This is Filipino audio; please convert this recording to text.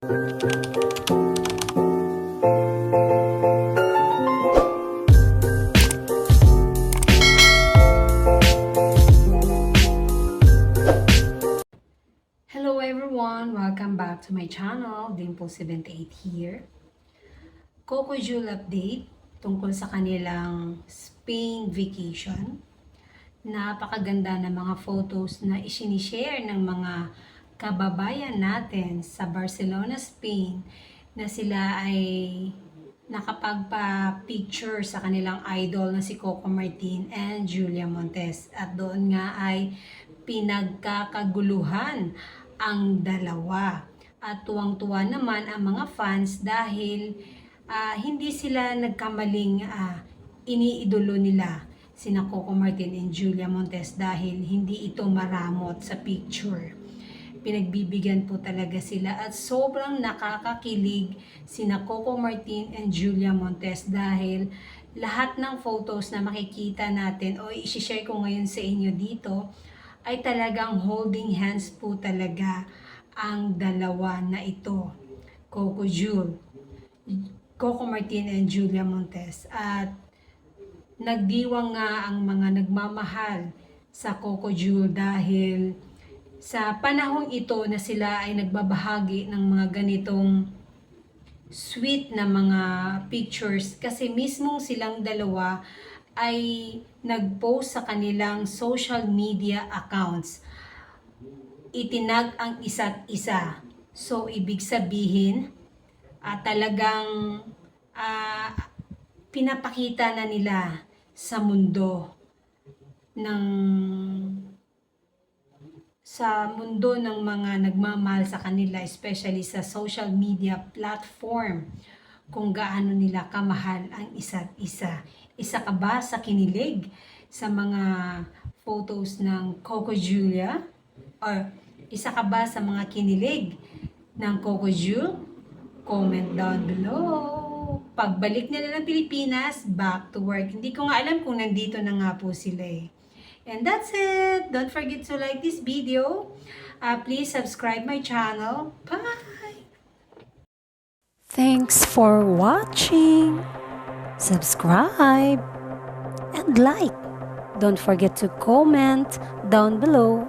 Hello everyone! Welcome back to my channel, Dimple78 here. Coco Jewel update tungkol sa kanilang Spain vacation. Napakaganda na mga photos na isinishare ng mga kababayan natin sa Barcelona, Spain na sila ay nakapagpa-picture sa kanilang idol na si Coco Martin and Julia Montes. At doon nga ay pinagkakaguluhan ang dalawa. At tuwang-tuwa naman ang mga fans dahil hindi sila nagkamaling iniidolo nila sina Coco Martin and Julia Montes dahil hindi ito maramot sa picture. Pinagbibigyan po talaga sila at sobrang nakakakilig sina Coco Martin and Julia Montes dahil lahat ng photos na makikita natin o i-share ko ngayon sa inyo dito ay talagang holding hands po talaga ang dalawa na ito, Coco Martin and Julia Montes. At nagdiwang nga ang mga nagmamahal sa Coco Jewel dahil sa panahong ito na sila ay nagbabahagi ng mga ganitong sweet na mga pictures kasi mismong silang dalawa ay nag-post sa kanilang social media accounts. Itinag ang isa't isa. So, ibig sabihin, talagang pinapakita na nila sa mundo ng mga nagmamahal sa kanila, especially sa social media platform, kung gaano nila kamahal ang isa't isa. Isa ka ba sa kinilig sa mga photos ng Coco Julia? Or isa ka ba sa mga kinilig ng Coco Jewel? Comment down below. Pagbalik nila ng Pilipinas, back to work. Hindi ko nga alam kung nandito na nga po sila eh. And that's it. Don't forget to like this video. Please subscribe my channel. Bye! Thanks for watching. Subscribe and like. Don't forget to comment down below.